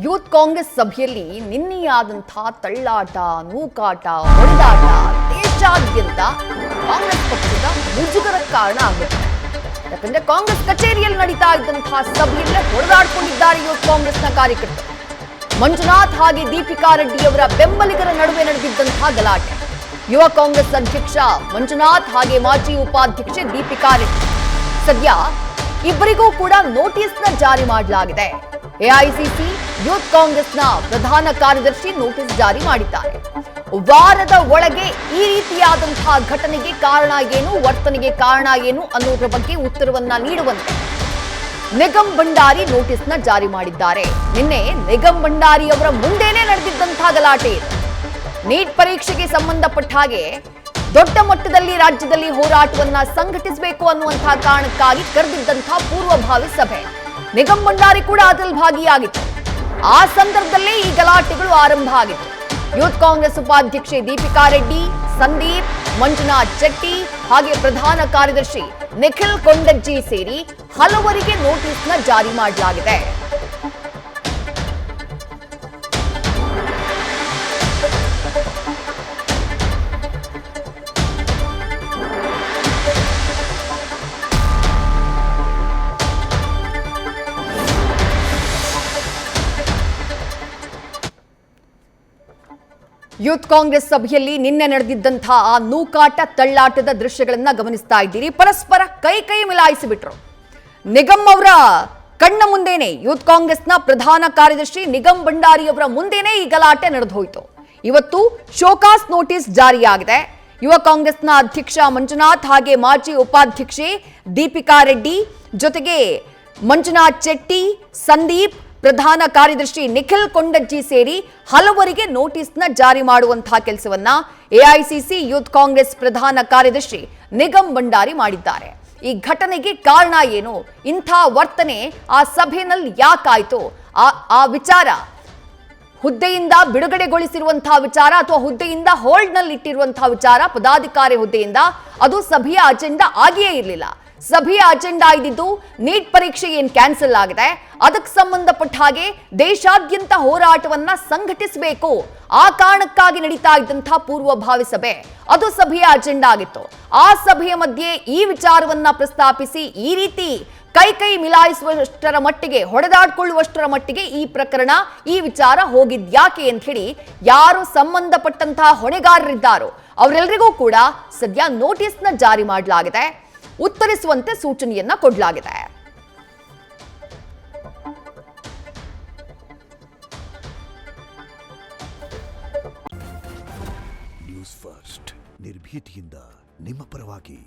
Youth Congress ಸಭೆಯಲ್ಲಿ ನಿನ್ನೆಯಾದಂತಹ ತಳ್ಳಾಟ, ನೂಕಾಟ, ಹೊಡೆದಾಟ ದೇಶಾದ್ಯಂತ ಕಾಂಗ್ರೆಸ್ ಪಕ್ಷದ ಮುಜುಗರ ಕಾರಣ ಆಗುತ್ತೆ. ಯಾಕಂದ್ರೆ ಕಾಂಗ್ರೆಸ್ ಕಚೇರಿಯಲ್ಲಿ ನಡೀತಾ ಇದ್ದಂತಹ ಸಭೆಯಲ್ಲೇ ಹೊಡೆದಾಡ್ಕೊಂಡಿದ್ದಾರೆ ಯೂತ್ ಕಾಂಗ್ರೆಸ್ನ ಕಾರ್ಯಕರ್ತರು. ಮಂಜುನಾಥ್ ಹಾಗೆ ದೀಪಿಕಾ ರೆಡ್ಡಿ ಅವರ ಬೆಂಬಲಿಗರ ನಡುವೆ ನಡೆದಿದ್ದಂತಹ ಗಲಾಟೆ. ಯುವ ಕಾಂಗ್ರೆಸ್ ಅಧ್ಯಕ್ಷ ಮಂಜುನಾಥ್ ಹಾಗೆ ಮಾಜಿ ಉಪಾಧ್ಯಕ್ಷೆ ದೀಪಿಕಾ ರೆಡ್ಡಿ ಸದ್ಯ ಇಬ್ಬರಿಗೂ ಕೂಡ ನೋಟಿಸ್ನ ಜಾರಿ ಮಾಡಲಾಗಿದೆ. ಎಐಸಿಸಿ ಯೂತ್ ಕಾಂಗ್ರೆಸ್ನ ಪ್ರಧಾನ ಕಾರ್ಯದರ್ಶಿ ನೋಟಿಸ್ ಜಾರಿ ಮಾಡಿದ್ದಾರೆ. ವಾರದ ಒಳಗೆ ಈ ರೀತಿಯಾದಂತಹ ಘಟನೆಗೆ ಕಾರಣ ಏನು, ವರ್ತನೆಗೆ ಕಾರಣ ಏನು ಅನ್ನೋದ್ರ ಬಗ್ಗೆ ಉತ್ತರವನ್ನ ನೀಡುವಂತೆ ನಿಗಮ್ ಭಂಡಾರಿ ನೋಟಿಸ್ನ ಜಾರಿ ಮಾಡಿದ್ದಾರೆ. ನಿನ್ನೆ ನಿಗಮ್ ಭಂಡಾರಿ ಅವರ ಮುಂದೆನೇ ನಡೆದಿದ್ದಂತಹ ಗಲಾಟೆ ಇದೆ. ನೀಟ್ ಪರೀಕ್ಷೆಗೆ ಸಂಬಂಧಪಟ್ಟ ಹಾಗೆ ದೊಡ್ಡ ಮಟ್ಟದಲ್ಲಿ ರಾಜ್ಯದಲ್ಲಿ ಹೋರಾಟವನ್ನ ಸಂಘಟಿಸಬೇಕು ಅನ್ನುವಂತಹ ಕಾರಣಕ್ಕಾಗಿ ಕರೆದಿದ್ದಂತಹ ಪೂರ್ವಭಾವಿ ಸಭೆ. ನಿಗಮ್ ಭಂಡಾರಿ ಕೂಡ ಅದರಲ್ಲಿ ಭಾಗಿಯಾಗಿತ್ತು. ಆ ಸಂದರ್ಭದಲ್ಲೇ ಈ ಗಲಾಟೆಗಳು ಆರಂಭ ಆಗಿತ್ತು. ಯೂತ್ ಕಾಂಗ್ರೆಸ್ ಉಪಾಧ್ಯಕ್ಷೆ ದೀಪಿಕಾ ರೆಡ್ಡಿ, ಸಂದೀಪ್, ಮಂಜುನಾಥ್ ಚೆಟ್ಟಿ ಹಾಗೆ ಪ್ರಧಾನ ಕಾರ್ಯದರ್ಶಿ ನಿಖಿಲ್ ಕೊಂಡಜ್ಜಿ ಸೇರಿ ಹಲವರಿಗೆ ನೋಟಿಸ್ನ ಜಾರಿ ಮಾಡಲಾಗಿದೆ. ಯೂತ್ ಕಾಂಗ್ರೆಸ್ ಸಭೆಯಲ್ಲಿ ನಿನ್ನೆ ನಡೆದಿದ್ದಂತಹ ಆ ನೂಕಾಟ ತಳ್ಳಾಟದ ದೃಶ್ಯಗಳನ್ನ ಗಮನಿಸ್ತಾ ಇದ್ದೀರಿ. ಪರಸ್ಪರ ಕೈ ಮಿಲಾಯಿಸಿಬಿಟ್ರು. ನಿಗಮ್ ಅವರ ಕಣ್ಣ ಮುಂದೇನೆ ಯೂತ್ ಕಾಂಗ್ರೆಸ್ನ ಪ್ರಧಾನ ಕಾರ್ಯದರ್ಶಿ ನಿಗಮ್ ಭಂಡಾರಿ ಅವರ ಮುಂದೇನೆ ಈ ಗಲಾಟೆ ನಡೆದು ಹೋಯಿತು. ಇವತ್ತು ಶೋಕಾಸ್ ನೋಟಿಸ್ ಜಾರಿಯಾಗಿದೆ. ಯುವ ಕಾಂಗ್ರೆಸ್ನ ಅಧ್ಯಕ್ಷ ಮಂಜುನಾಥ್ ಹಾಗೆ ಮಾಜಿ ಉಪಾಧ್ಯಕ್ಷೆ ದೀಪಿಕಾ ರೆಡ್ಡಿ ಜೊತೆಗೆ ಮಂಜುನಾಥ್ ಚೆಟ್ಟಿ, ಸಂದೀಪ್, ಪ್ರಧಾನ ಕಾರ್ಯದರ್ಶಿ ನಿಖಿಲ್ ಕೊಂಡಜ್ಜಿ ಸೇರಿ ಹಲವರಿಗೆ ನೋಟಿಸ್ನ ಜಾರಿ ಮಾಡುವಂತಹ ಕೆಲಸವನ್ನ ಎಐಸಿಸಿ ಯೂತ್ ಕಾಂಗ್ರೆಸ್ ಪ್ರಧಾನ ಕಾರ್ಯದರ್ಶಿ ನಿಗಮ್ ಭಂಡಾರಿ ಮಾಡಿದ್ದಾರೆ. ಈ ಘಟನೆಗೆ ಕಾರಣ ಏನು, ಇಂಥ ವರ್ತನೆ ಆ ಸಭೆಯಲ್ಲಿ ಯಾಕಾಯ್ತು, ಆ ವಿಚಾರ ಹುದ್ದೆಯಿಂದ ಬಿಡುಗಡೆಗೊಳಿಸಿರುವಂತಹ ವಿಚಾರ ಅಥವಾ ಹುದ್ದೆಯಿಂದ ಹೋಲ್ಡ್ನಲ್ಲಿ ಇಟ್ಟಿರುವಂತಹ ವಿಚಾರ, ಪದಾಧಿಕಾರಿ ಹುದ್ದೆಯಿಂದ ಅದು ಸಭೆಯ ಅಜೆಂಡಾ ಆಗಿಯೇ ಇರಲಿಲ್ಲ. ಸಭೆಯ ಅಜೆಂಡಾ ಇದ್ದಿದ್ದು ನೀಟ್ ಪರೀಕ್ಷೆ ಏನ್ ಕ್ಯಾನ್ಸಲ್ ಆಗಿದೆ, ಅದಕ್ಕೆ ಸಂಬಂಧಪಟ್ಟ ಹಾಗೆ ದೇಶಾದ್ಯಂತ ಹೋರಾಟವನ್ನ ಸಂಘಟಿಸಬೇಕು, ಆ ಕಾರಣಕ್ಕಾಗಿ ನಡೀತಾ ಇದ್ದಂತಹ ಪೂರ್ವಭಾವಿ ಸಭೆ, ಅದು ಸಭೆಯ ಅಜೆಂಡಾ ಆಗಿತ್ತು. ಆ ಸಭೆಯ ಮಧ್ಯೆ ಈ ವಿಚಾರವನ್ನ ಪ್ರಸ್ತಾಪಿಸಿ ಈ ರೀತಿ ಕೈ ಮಿಲಾಯಿಸುವಷ್ಟರ ಮಟ್ಟಿಗೆ, ಹೊಡೆದಾಡ್ಕೊಳ್ಳುವಷ್ಟರ ಮಟ್ಟಿಗೆ ಈ ಪ್ರಕರಣ, ಈ ವಿಚಾರ ಹೋಗಿದ್ಯಾಕೆ ಅಂತ ಹೇಳಿ ಯಾರು ಸಂಬಂಧಪಟ್ಟಂತಹ ಹೊಣೆಗಾರರಿದ್ದಾರೋ ಅವರೆಲ್ಲರಿಗೂ ಕೂಡ ಸದ್ಯ ನೋಟಿಸ್ನ ಜಾರಿ ಮಾಡಲಾಗಿದೆ. ಉತ್ತರಿಸುವಂತೆ ಸೂಚನೆಯನ್ನ ಕೊಡಲಾಗಿದೆ. ನ್ಯೂಸ್ ಫಸ್ಟ್ ನಿರ್ಭೀತಿಯಿಂದ ನಿಮ್ಮ ಪರವಾಗಿ.